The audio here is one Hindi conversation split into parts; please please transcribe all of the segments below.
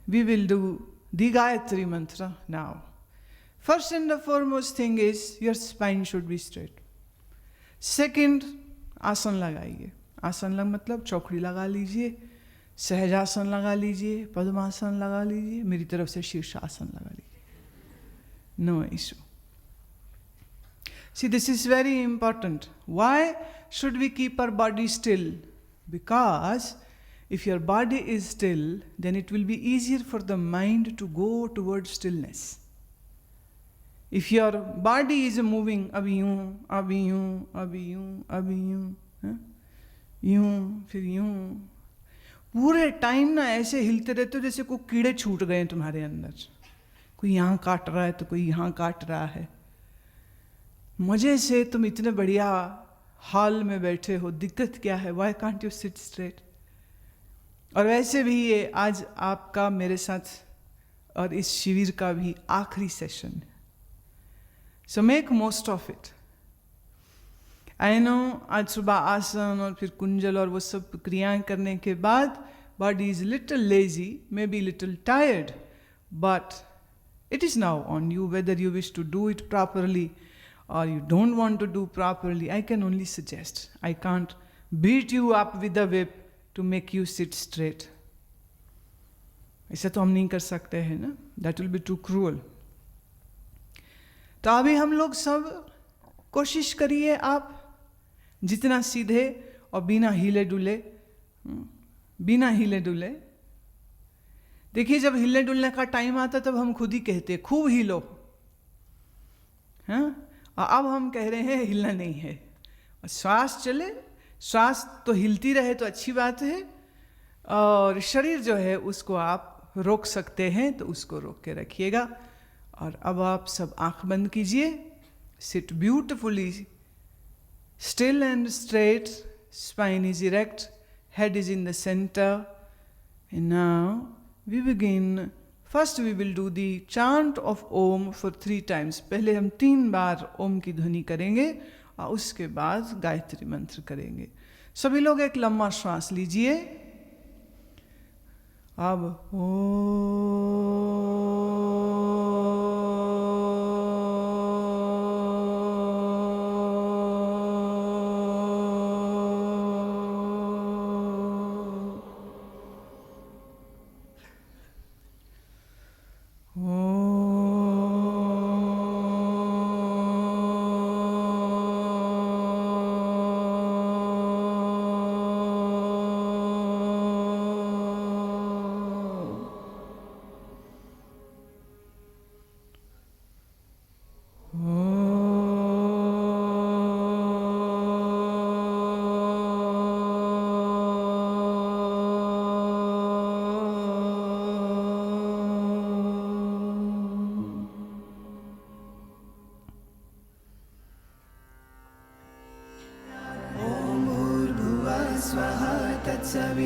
we will do the Gayatri Mantra now. First and the foremost thing is your spine should be straight. Second, आसन लगाइए. आसन लग मतलब चौकड़ी लगा लीजिए, सहजासन लगा लीजिए, पद्मासन लगा लीजिए, मेरी तरफ से शीर्षासन लगा लीजिए. No issue. See, this is very important. Why should we keep our body still? Because if your body is still, then it will be easier for the mind to go towards stillness. If your body is moving, अभी यूं, अभी यूं, अभी यूं, अभी यूं, यूं, फिर यूं, पूरे टाइम ना ऐसे हिलते रहते हो जैसे कोई कीड़े छूट गए तुम्हारे अंदर. कोई यहाँ काट रहा है तो कोई यहाँ काट रहा है. मजे से तुम इतने बढ़िया हॉल में बैठे हो, दिक्कत क्या है? Why can't you sit straight? और वैसे भी ये आज आपका मेरे साथ और इस शिविर का भी आखिरी सेशन है. So make most of it. I know आज सुबह आसन और फिर कुंजल और वो सब क्रियाएं करने के बाद body is little lazy, maybe little tired, but it is now on you whether you wish to do it properly or you don't want to do properly. I can only suggest. I can't beat you up with a whip to make you sit straight. ऐसा तो हम नहीं कर सकते हैं ना. That will be too cruel. तो अभी हम लोग सब कोशिश करिए आप जितना सीधे और बिना हिले डुले, बिना हिले डुले. देखिए जब हिले डुलने का टाइम आता तब हम खुद ही कहते हैं खूब हिलो, हाँ. और अब हम कह रहे हैं हिलना नहीं है. श्वास चले, श्वास तो हिलती रहे तो अच्छी बात है, और शरीर जो है उसको आप रोक सकते हैं तो उसको रोक के रखिएगा. और अब आप सब आंख बंद कीजिए. Sit beautifully still and straight. Spine is erect, head is in the centre. And now we begin. First we will do the chant of Om for 3 times. पहले हम 3 बार ओम की ध्वनि करेंगे और उसके बाद गायत्री मंत्र करेंगे. सभी लोग एक लंबा श्वास लीजिए. अब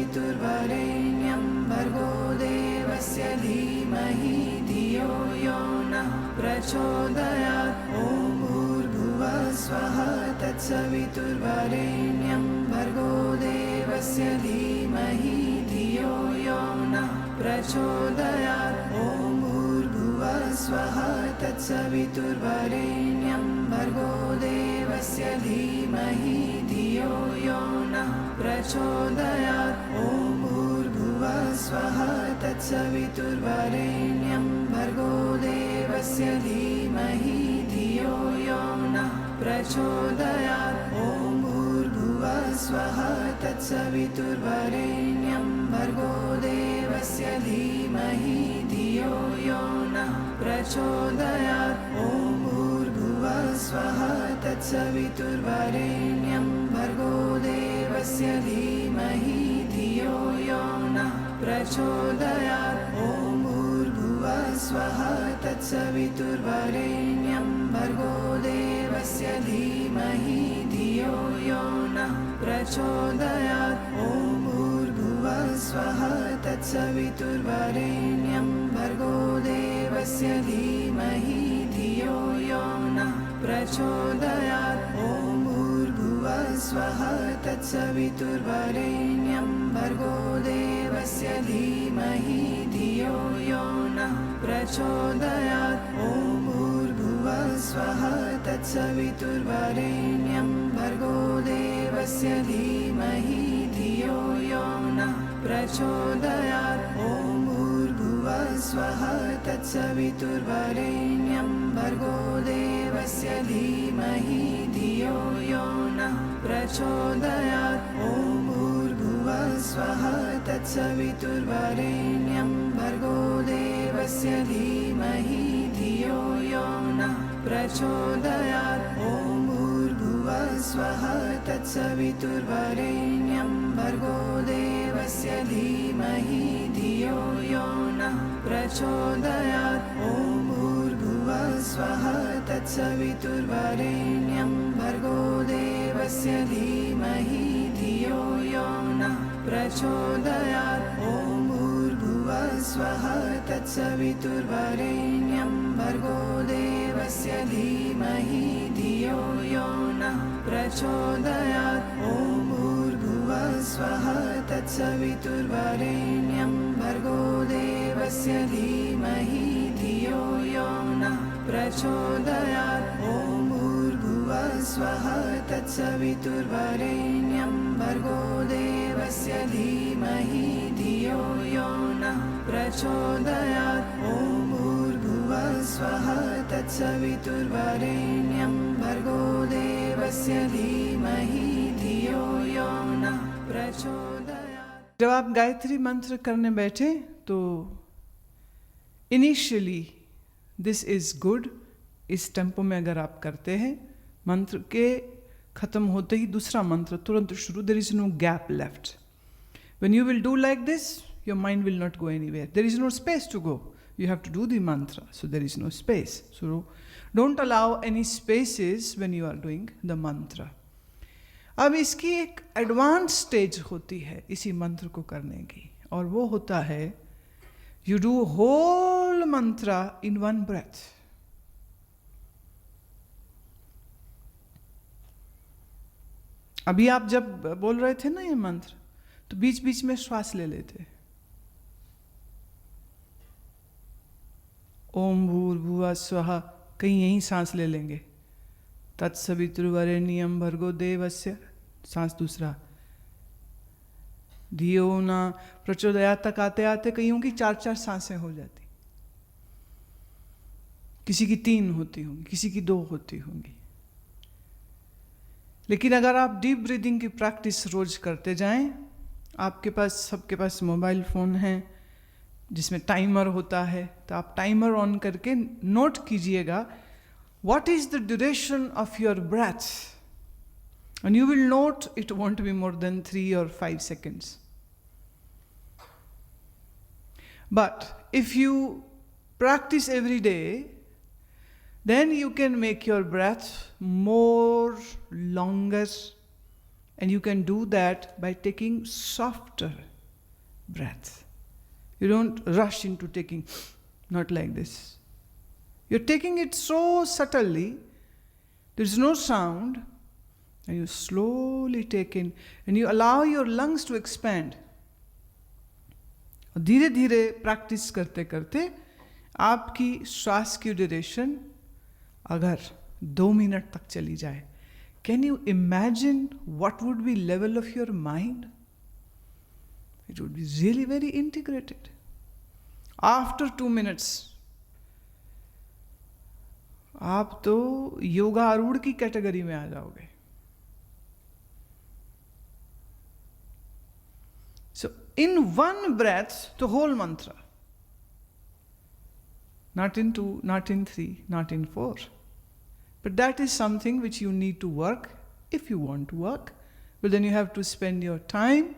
तत्सवितुर्वरेण्यं भर्गो देवस्य धीमहि धियो यो नः प्रचोदयात्. ॐ भूर्भुवः स्वः तत्सवितुर्वरेण्यं भर्गो देवस्य धीमहि धियो यो नः प्रचोदयात्. ॐ भूर्भुवः स्वः तत्सवितुर्वरेण्यं भर्गो देवस्य धीमहि धियो यो नः प्रचोदयात्. ॐ भूर्भुवः स्वः तत्सवितुर्वरेण्यं भर्गो देवस्य धीमहि धियो यो नः प्रचोदयात्. ॐ भूर्भुवः स्वः तत्सवितुर्वरेण्यं भर्गो देवस्य धीमहि धियो यो नः प्रचोदयात्. ॐ भूर्भुवः स्वः तत्सवितुर्वरेण्यं भर्गो देवस्य धीमहि धियो यो नः प्रचोदयात्. ॐ भूर्भुवः स्वः तत्सवितुर्वरेण्यं भर्गो देवस्य धीमहि धियो यो नः प्रचोदयात्. ॐ भूर्भुवः स्वः तत्सवितुर्वरेण्यं भर्गो देवस्य धीमहि धियो यो नः प्रचोदयात्. ॐ भूर्भुवः स्वः तत्सवितुर्वरेण्यं भर्गो देवस्य धीमहि धियो प्रचोदयात् ॐ भूर्भुवः स्वः तत्सवितुर्वरेण्यं भर्गो देवस्य धीमहि धियो यो नः प्रचोदयात् ॐ भूर्भुवः स्वः तत्सवितुर्वरेण्यं भर्गो देवस्य धीमहि धियो यो नः प्रचोदयात् ॐ भूर्भुवः स्वः तत्सवितुर्वरेण्यं भर्गो देवस्य धीमहि धियो यो नः प्रचोदयात् ॐ भूर्भुवः स्वः तत्सवितुर्वरेण्यं भर्गो देवस्य धीमहि धियो यो नः प्रचोदयात् ॐ भूर्भुवः स्वः तत्सवितुर्वरेण्यं भर्गो देवस्य धीमहि धियो यो नः प्रचोदयात् ॐ भूर्भुवः स्वः तत्सवितुर्वरेण्यं भर्गो देवस्य धीमहि धियो यो नः प्रचोदयात् ॐ भूर्भुवः स्वः तत्सवितुर्वरेण्यं भर्गो देवस्य धीमहि धियो यो नः प्रचोदयात् ॐ भूर्भुवः स्वः तत्सवितुर्वरेण्यं भर्गो देवस्य धीमहि धियो यो नः प्रचोदयात् ॐ भूर्भुवः स्वः तत्सवितुर्वरेण्यं भर्गो देवस्य धीमहि धियो यो नः प्रचोदयात्। जब आप गायत्री मंत्र करने बैठे तो इनिशियली दिस इज गुड, इस टेम्पो में अगर आप करते हैं, मंत्र के खत्म होते ही दूसरा मंत्र तुरंत शुरू, there is no gap left. When you will do like this, your mind will not go anywhere. There is no space to go. You have to do the mantra, so there is no space. So don't allow any spaces when you are doing the mantra. अब इसकी एक एडवांस स्टेज होती है इसी मंत्र को करने की, और वो होता है you do whole mantra in one breath. अभी आप जब बोल रहे थे ना ये मंत्र, तो बीच बीच में श्वास ले लेते. ओम भूर्भुवः स्वः, कहीं यहीं सांस ले लेंगे. तत्सवितुर्वरेण्यं भर्गो देवस्य, सांस दूसरा. धियो न प्रचोदयात् तक आते आते कईयों की 4-4 सांसें हो जाती, किसी की 3 होती होंगी, किसी की 2 होती होंगी. लेकिन अगर आप डीप ब्रीदिंग की प्रैक्टिस रोज करते जाएं, आपके पास, सबके पास मोबाइल फ़ोन है जिसमें टाइमर होता है, तो आप टाइमर ऑन करके नोट कीजिएगा what is the duration of your breath, and you will note it won't be more than 3 or 5 seconds. But if you practice every day, then you can make your breath more longer, and you can do that by taking softer breath. You don't rush into taking, not like this. You're taking it so subtly, there's no sound, and you slowly take in, and you allow your lungs to expand. और धीरे धीरे प्रैक्टिस करते करते आपकी श्वास की ड्यूरेशन अगर 2 मिनट तक चली जाए, can you imagine what would be level of your mind? It would be really very integrated. After 2 minutes आप तो योगा आरूढ़ की कैटेगरी में आ जाओगे. So in one breath the whole mantra, not in 2, not in 3, not in 4, but that is something which you need to work if you want to work. Well, then you have to spend your time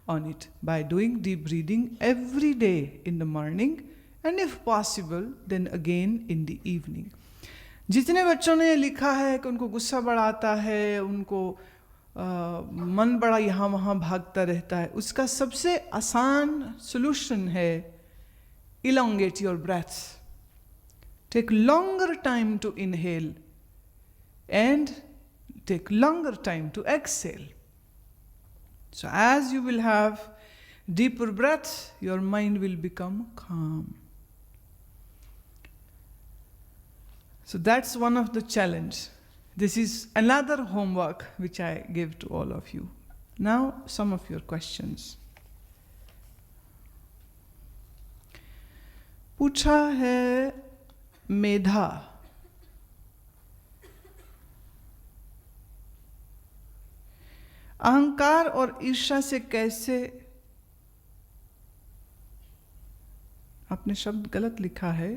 on it by doing deep breathing every day in the morning, and if possible then again in the evening. जितने बच्चों ने लिखा है कि उनको गुस्सा बड़ा आता है, उनको मन बड़ा यहाँ वहाँ भागता रहता है, उसका सबसे आसान सॉल्यूशन है elongate your breath. Take longer time to inhale and take longer time to exhale. So as you will have deeper breath, your mind will become calm. So that's one of the challenge. This is another homework which I give to all of you. Now some of your questions. पूछा है मेधा, अहंकार और ईर्ष्या से कैसे, आपने शब्द गलत लिखा है,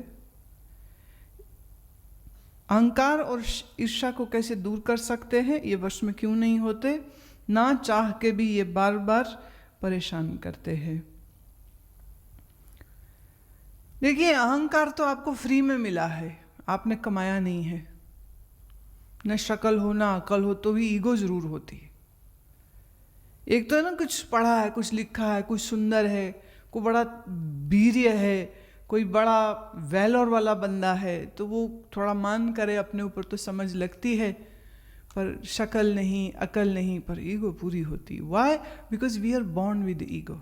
अहंकार और ईर्ष्या को कैसे दूर कर सकते हैं, ये वश में क्यों नहीं होते, ना चाह के भी ये बार बार परेशान करते हैं। देखिए, अहंकार तो आपको फ्री में मिला है, आपने कमाया नहीं है। न शक्ल हो ना अकल हो तो भी ईगो जरूर होती है। एक तो है ना, कुछ पढ़ा है, कुछ लिखा है, कुछ सुंदर है, कोई बड़ा वीर्य है, कोई बड़ा वैलोर वाला बंदा है, तो वो थोड़ा मान करे अपने ऊपर तो समझ लगती है, पर शक्ल नहीं, अकल नहीं, पर ईगो पूरी होती। Why? Because we are born with ego,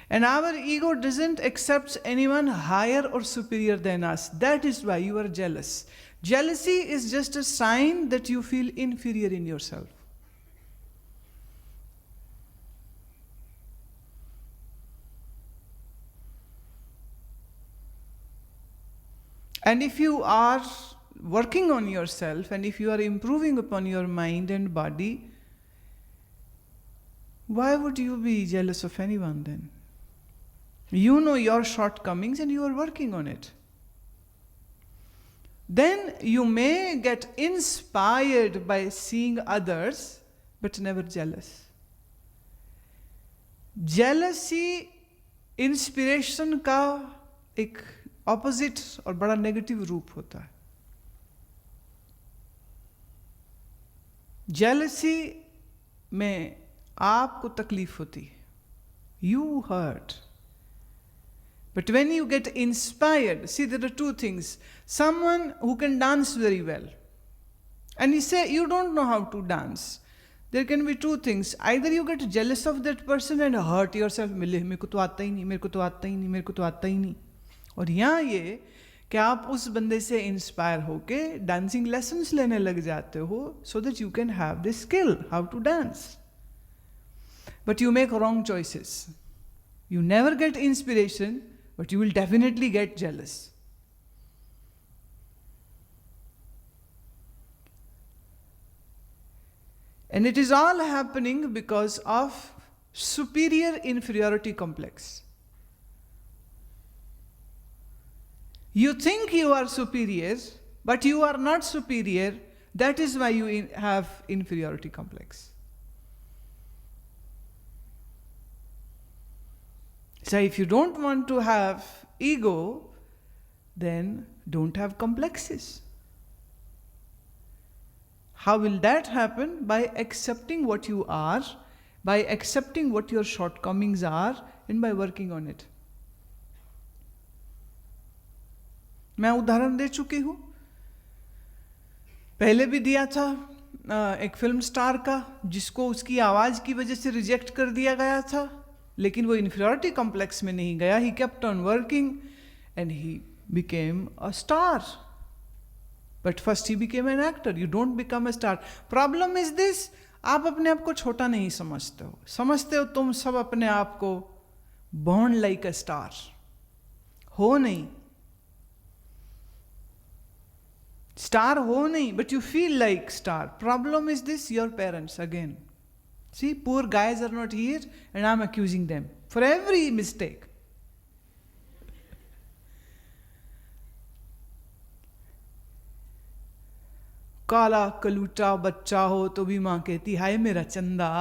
and our ego doesn't accept anyone higher or superior than us. That is why you are jealous. Jealousy is just a sign that you feel inferior in yourself. And if you are working on yourself, and if you are improving upon your mind and body, why would you be jealous of anyone then? You know your shortcomings and you are working on it. Then you may get inspired by seeing others, but never jealous. Jealousy inspiration का एक ऑपोजिट और बड़ा नेगेटिव रूप होता है। जेलसी में आपको तकलीफ होती है, you hurt. But when you get inspired, see, there are two things. Someone who can dance very well, and you say you don't know how to dance. There can be two things. Either you get jealous of that person and hurt yourself, मेरे को तो आता ही नहीं, मेरे को तो आता ही नहीं, मेरे को तो आता ही नहीं। और यहाँ ये कि आप उस बंदे से इंस्पायर होके डांसिंग लेसन्स लेने लग जाते हो, so that you can have this skill how to dance. But you make wrong choices. You never get inspiration, but you will definitely get jealous. And it is all happening because of superior inferiority complex. You think you are superior, but you are not superior. That is why you have inferiority complex. So if you don't want to have ego, then don't have complexes. How will that happen? By accepting what you are, by accepting what your shortcomings are, and by working on it. मैं उदाहरण दे चुकी हूँ, पहले भी दिया था एक फिल्म स्टार का, जिसको उसकी आवाज़ की वजह से रिजेक्ट कर दिया गया था, लेकिन वो इन्फीरियरिटी कॉम्प्लेक्स में नहीं गया। He kept on working and he became a star. But first he became an actor. You don't become a star. Problem is this, आप अपने आप को छोटा नहीं समझते हो। समझते हो तुम सब अपने आप को बॉर्न लाइक अ स्टार हो, नहीं स्टार हो नहीं, but you feel like star. Problem is this, your parents again. See, poor guys are not here and I'm accusing them for every mistake. काला कलूटा बच्चा हो तो भी माँ कहती हाय मेरा चंदा।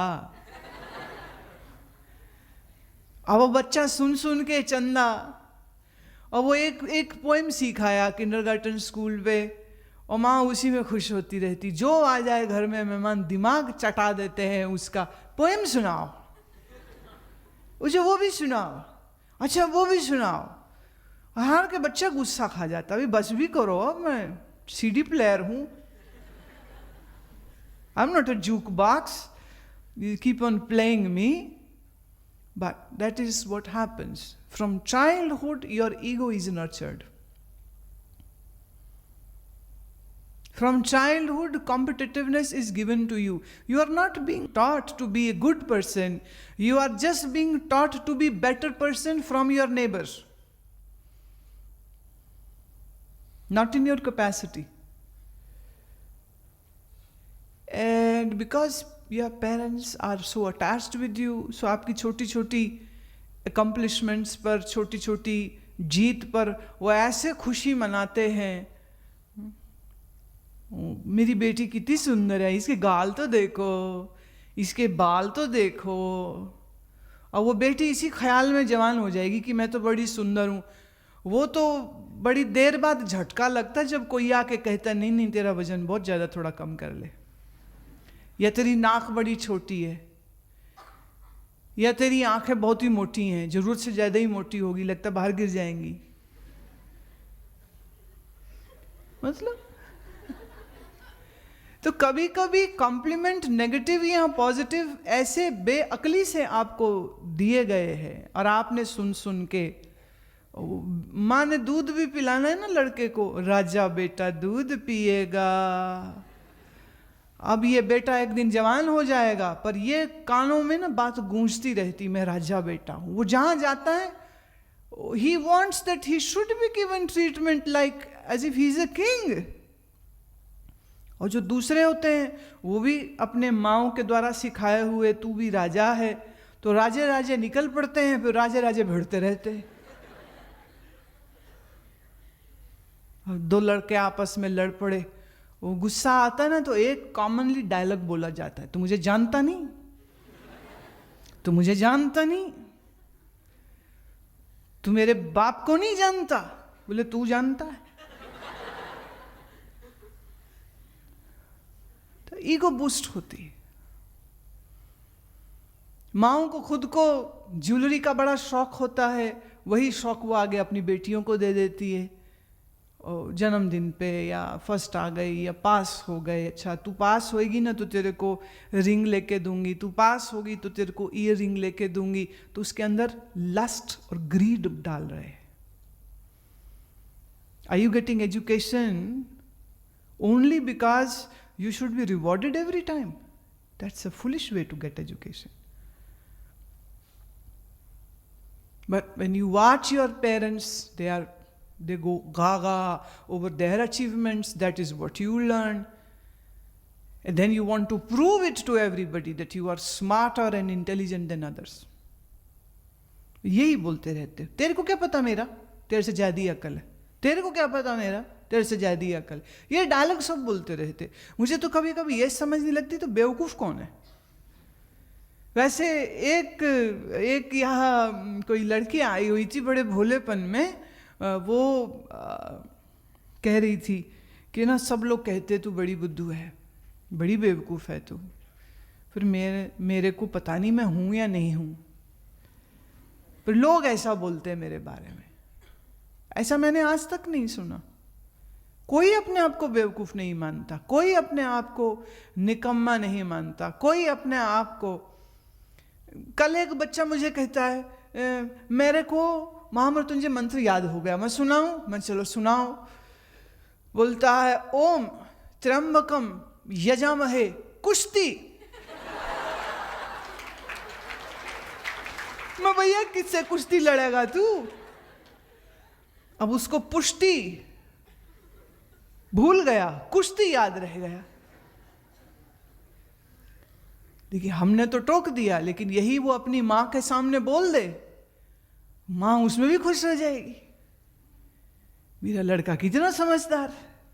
अब वो बच्चा सुन सुन के चंदा, और वो एक पोएम सिखाया किंडरगार्टन स्कूल पे, और माँ उसी में खुश होती रहती। जो आ जाए घर में मेहमान दिमाग चटा देते हैं उसका। पोएम सुनाओ, उसे वो भी सुनाओ, अच्छा वो भी सुनाओ। हार के बच्चा गुस्सा खा जाता, अभी बस भी करो, अब मैं सीडी प्लेयर हूँ, I am not a juke box, you keep on playing me. But that is what happens. From childhood your ego is nurtured. From childhood, competitiveness is given to you. You are not being taught to be a good person. You are just being taught to be better person from your neighbors. Not in your capacity. And because your parents are so attached with you, so आपकी छोटी छोटी accomplishments पर, छोटी छोटी जीत पर वो ऐसे खुशी मनाते हैं, मेरी बेटी कितनी सुंदर है, इसके गाल तो देखो, इसके बाल तो देखो, और वो बेटी इसी ख्याल में जवान हो जाएगी कि मैं तो बड़ी सुंदर हूँ। वो तो बड़ी देर बाद झटका लगता है जब कोई आके कहता नहीं नहीं तेरा वजन बहुत ज़्यादा, थोड़ा कम कर ले, या तेरी नाक बड़ी छोटी है, या तेरी आंखें बहुत ही मोटी हैं, जरूरत से ज़्यादा ही मोटी होगी, लगता बाहर गिर जाएंगी। मतलब तो कभी कभी कॉम्प्लीमेंट नेगेटिव या पॉजिटिव ऐसे बेअकली से आपको दिए गए हैं और आपने सुन सुन के, माँ ने दूध भी पिलाना है ना लड़के को, राजा बेटा दूध पिएगा। अब ये बेटा एक दिन जवान हो जाएगा, पर ये कानों में ना बात गूंजती रहती, मैं राजा बेटा हूं। वो जहां जाता है he wants that he should be given treatment like as if he is a king। और जो दूसरे होते हैं वो भी अपने माँओं के द्वारा सिखाए हुए तू भी राजा है, तो राजे राजे निकल पड़ते हैं, फिर राजे राजे भिड़ते रहते हैं। और दो लड़के आपस में लड़ पड़े, वो गुस्सा आता है ना तो एक कॉमनली डायलॉग बोला जाता है, तू मुझे जानता नहीं, तू मुझे जानता नहीं, तू मेरे बाप को नहीं जानता। बोले तू जानता है। तो ईगो बूस्ट होती है। माँओं को खुद को ज्वेलरी का बड़ा शौक होता है, वही शौक वो आगे अपनी बेटियों को दे देती है। जन्मदिन पे या फर्स्ट आ गई या पास हो गए, अच्छा तू पास होएगी ना तो तेरे को रिंग लेके दूंगी, तू पास होगी तो तेरे को ईयर रिंग लेके दूंगी। तो उसके अंदर लस्ट और ग्रीड डाल रहे हैं। Are you getting education only because you should be rewarded every time? That's a foolish way to get education. But when you watch your parents, they go gaga over their achievements, that is what you learn. And then you want to prove it to everybody that you are smarter and intelligent than others. यही बोलते रहते, तेरे को क्या पता मेरा, तेरे से ज्यादा अकल है, तेरे को क्या पता मेरा, तेरे से ज्यादा अकल। ये डायलॉग सब बोलते रहते। मुझे तो कभी कभी ये समझ नहीं लगती तो बेवकूफ कौन है। वैसे एक यहाँ कोई लड़की आई हुई थी बड़े भोलेपन में, वो कह रही थी कि ना सब लोग कहते तू बड़ी बुद्धू है, बड़ी बेवकूफ़ है तू, फिर मेरे को पता नहीं मैं हूँ या नहीं हूँ, पर लोग ऐसा बोलते हैं मेरे बारे में। ऐसा मैंने आज तक नहीं सुना। कोई अपने आप को बेवकूफ़ नहीं मानता, कोई अपने आप को निकम्मा नहीं मानता, कोई अपने आप को। कल एक बच्चा मुझे कहता है मेरे को महामृत्युंजय मंत्र याद हो गया, मैं सुनाऊं? मैं चलो सुनाओ। बोलता है ओम त्र्यंबकम यजामहे कुश्ती। मैं भैया किससे कुश्ती लड़ेगा तू? अब उसको पुष्टि भूल गया, कुश्ती याद रह गया। देखिए हमने तो टोक दिया, लेकिन यही वो अपनी माँ के सामने बोल दे, माँ उसमें भी खुश हो जाएगी, मेरा लड़का कितना समझदार।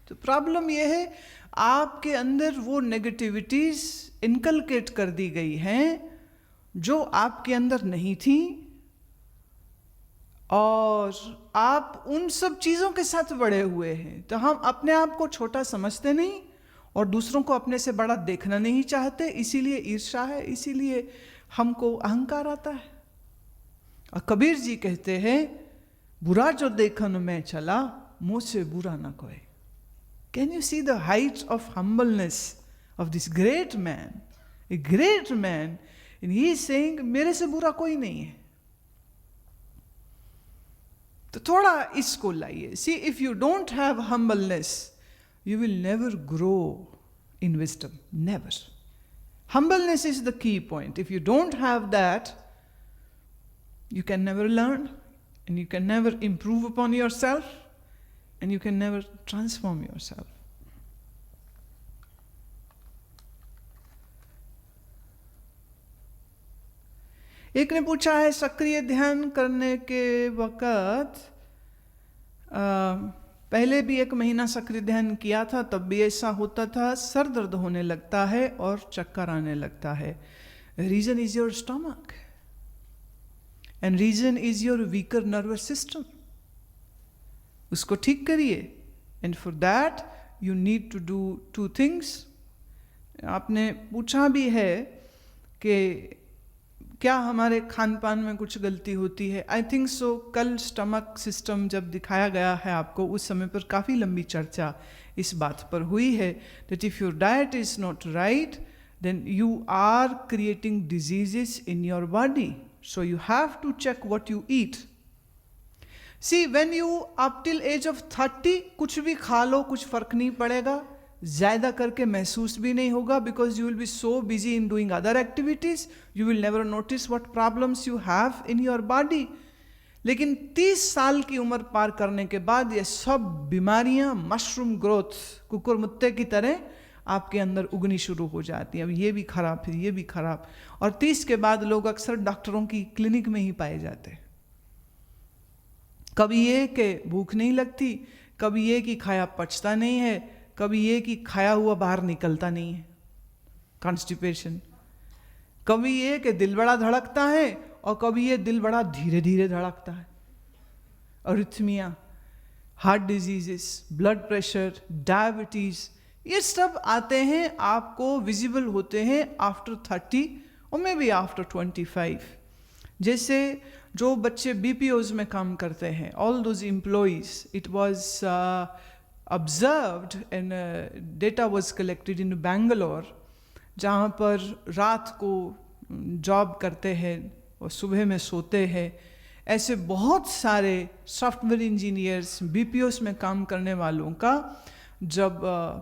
तो प्रॉब्लम यह है आपके अंदर वो नेगेटिविटीज इनकलकेट कर दी गई हैं जो आपके अंदर नहीं थी, और आप उन सब चीज़ों के साथ बड़े हुए हैं। तो हम अपने आप को छोटा समझते नहीं और दूसरों को अपने से बड़ा देखना नहीं चाहते, इसीलिए ईर्ष्या है, इसीलिए हमको अहंकार आता है। और कबीर जी कहते हैं बुरा जो देखन में चला मुझसे बुरा ना कोई। Can you see the height of humbleness of this great man, a great man, and he is saying मेरे से बुरा कोई नहीं है। तो थोड़ा इसको लाइए। See if you don't have humbleness you will never grow in wisdom. Never. Humbleness is the key point. If you don't have that, you can never learn, and you can never improve upon yourself, and you can never transform yourself. एक ने पूछा है, सक्रिय ध्यान करने के वक़्त पहले भी 1 महीना सक्रिय ध्यान किया था, तब भी ऐसा होता था, सर दर्द होने लगता है और चक्कर आने लगता है. Reason is your stomach and reason is your weaker nervous system. उसको ठीक करिए, and for that you need to do 2 things. आपने पूछा भी है कि क्या हमारे खान पान में कुछ गलती होती है. I think so. कल स्टमक सिस्टम जब दिखाया गया है आपको, उस समय पर काफ़ी लंबी चर्चा इस बात पर हुई है that if your diet is not right, then you are creating diseases in your body. So you have to check what you eat. See, when you up till age of 30 कुछ भी खा लो, कुछ फर्क नहीं पड़ेगा, ज़्यादा करके महसूस भी नहीं होगा, because you will be so busy in doing other activities, you will never notice what problems you have in your body. लेकिन 30 साल की उम्र पार करने के बाद ये सब बीमारियां मशरूम ग्रोथ, कुकुर मुत्ते की तरह आपके अंदर उगनी शुरू हो जाती है. अब ये भी खराब, फिर ये भी खराब, और 30 के बाद लोग अक्सर डॉक्टरों की क्लिनिक में ही पाए जाते. कभी ये कि भूख नहीं लगती, कभी ये कि खाया पचता नहीं है, कभी ये कि खाया हुआ बाहर निकलता नहीं है, कॉन्स्टिपेशन. कभी ये कि दिल बड़ा धड़कता है, और कभी ये दिल बड़ा धीरे धीरे धड़कता है. Arrhythmia, heart diseases, blood pressure, diabetes, ये सब आते हैं, आपको विजिबल होते हैं आफ्टर 30 और मे बी आफ्टर 25. जैसे जो बच्चे BPOs में काम करते हैं, all those employees, it was observed and data was collected in Bangalore, जहाँ पर रात को जॉब करते हैं और सुबह में सोते हैं. ऐसे बहुत सारे सॉफ्टवेयर इंजीनियर्स, BPOs में काम करने वालों का जब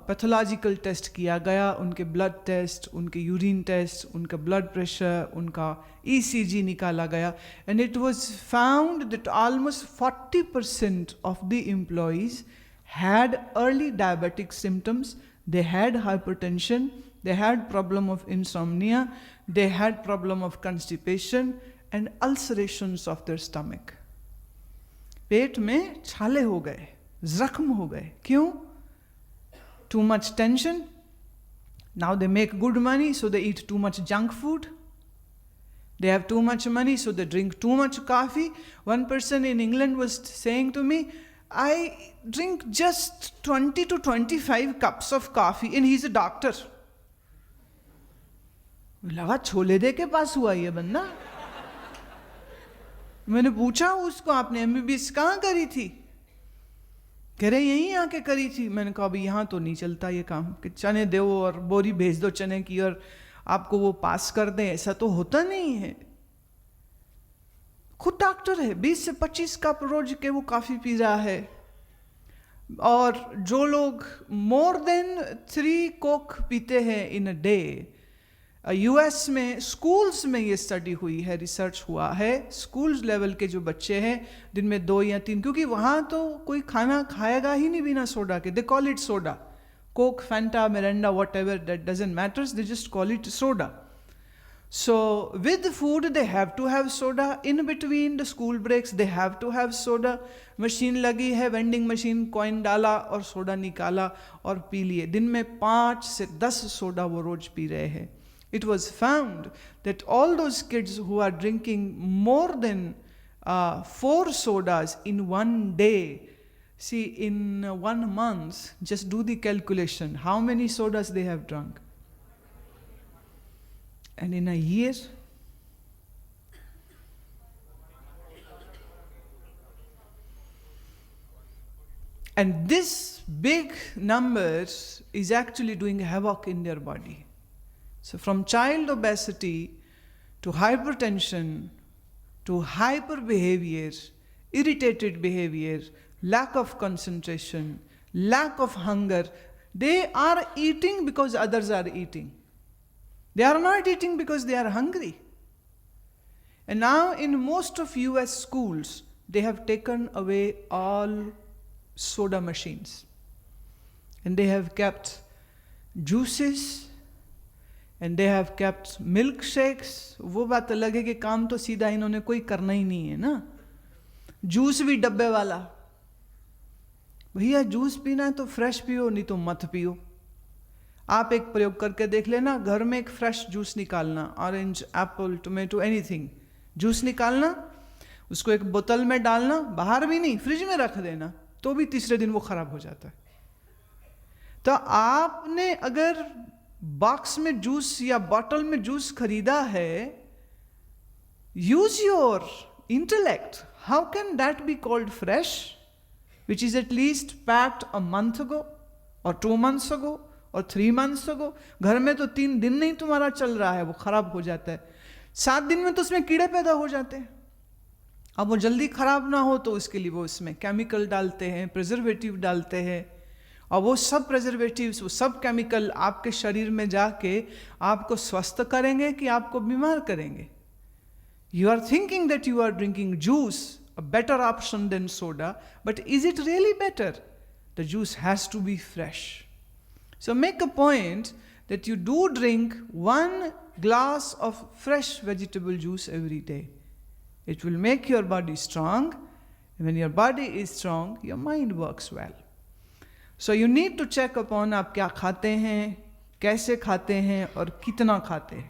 पैथोलॉजिकल टेस्ट किया गया, उनके ब्लड टेस्ट, उनके यूरिन टेस्ट, उनका ब्लड प्रेशर, उनका ECG निकाला गया, and it was found that almost 40% of the employees had early diabetic symptoms. They had hypertension, they had problem of insomnia, they had problem of constipation and ulcerations of their stomach. पेट में छाले हो गए, जख्म हो गए. क्यों? Too much tension. Now they make good money, so they eat too much junk food. They have too much money, so they drink too much coffee. One person in England was saying to me, I drink just 20 to 25 cups of coffee, and he's a doctor. लगा छोले दे के पास हुआ ये बंदा. मैंने पूछा उसको, आपने MBBS कहाँ करी थी? कह रहे यहीं आके करी थी. मैंने कहा अभी यहाँ तो नहीं चलता ये काम कि चने दो और बोरी भेज दो चने की और आपको वो पास कर दें, ऐसा तो होता नहीं है. खुद डॉक्टर है, 20 से 25 कप रोज के वो कॉफी पी रहा है. और जो लोग मोर देन 3 कोक पीते हैं इन अ डे, US में स्कूल्स में ये स्टडी हुई है, रिसर्च हुआ है. स्कूल्स लेवल के जो बच्चे हैं दिन में 2 या 3, क्योंकि वहाँ तो कोई खाना खाएगा ही नहीं बिना सोडा के. They call it soda, Coke, Fanta, Mirinda, what ever, that doesn't matters, they just call it soda. So with food they have to have soda. In between the school breaks they have to have soda. Machine लगी है, वेंडिंग मशीन, कॉइन डाला और सोडा निकाला और पी लिए. दिन में 5 से 10 सोडा वो रोज पी रहे हैं. It was found that all those kids who are drinking more than 4 sodas in one day, see in 1 month, just do the calculation, how many sodas they have drunk. And in a year, and this big numbers is actually doing havoc in their body. So from child obesity to hypertension to hyper behavior, irritated behavior, lack of concentration, lack of hunger, They are eating because others are eating. They are not eating because they are hungry. And now in most of US schools, they have taken away all soda machines. And they have kept juices, and they have kept milkshakes. वो बात अलग है कि काम तो सीधा इन्होंने कोई करना ही नहीं है ना. जूस भी डब्बे वाला. भैया जूस पीना है तो फ्रेश पियो, नहीं तो मत पियो. आप एक प्रयोग करके देख लेना, घर में एक फ्रेश जूस निकालना, orange, Apple, tomato, anything, juice निकालना, उसको एक बोतल में डालना, बाहर भी नहीं, फ्रिज में रख देना, तो भी तीसरे दिन वो खराब हो जाता है. तो आपने अगर बॉक्स में जूस या बॉटल में जूस खरीदा है, use your intellect. How can that be called fresh, which is at least packed a month ago or 2 months ago or 3 months ago. घर में तो 3 दिन नहीं तुम्हारा चल रहा है, वो खराब हो जाता है. 7 दिन में तो उसमें कीड़े पैदा हो जाते हैं. अब वो जल्दी खराब ना हो तो उसके लिए वो उसमें केमिकल डालते हैं, प्रिजर्वेटिव डालते हैं, और वो सब प्रिजर्वेटिव्स, वो सब केमिकल आपके शरीर में जाके आपको स्वस्थ करेंगे कि आपको बीमार करेंगे. You are thinking that you are drinking juice, a better option than soda, but is it really better? The juice has to be fresh. So make a point that you do drink 1 glass of fresh vegetable juice every day. It will make your body strong, and when your body is strong, your mind works well. So you need to check upon आप क्या खाते हैं, कैसे खाते हैं और कितना खाते हैं.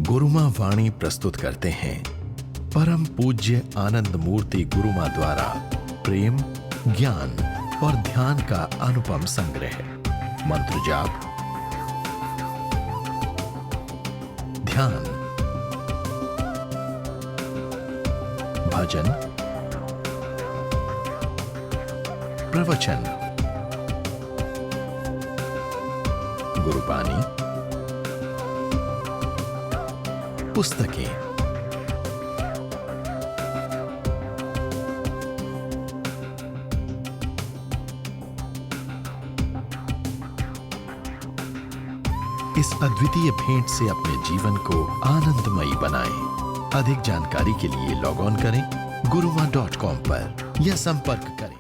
गुरुमा वाणी प्रस्तुत करते हैं परम पूज्य आनंद मूर्ति गुरुमा द्वारा प्रेम, ज्ञान और ध्यान का अनुपम संग्रह. मंत्र जाप, ध्यान, भजन, प्रवचन, गुरुबानी, पुस्तकें. इस अद्वितीय भेंट से अपने जीवन को आनंदमयी बनाएं. अधिक जानकारी के लिए लॉग ऑन करें guruma.com पर या संपर्क करें.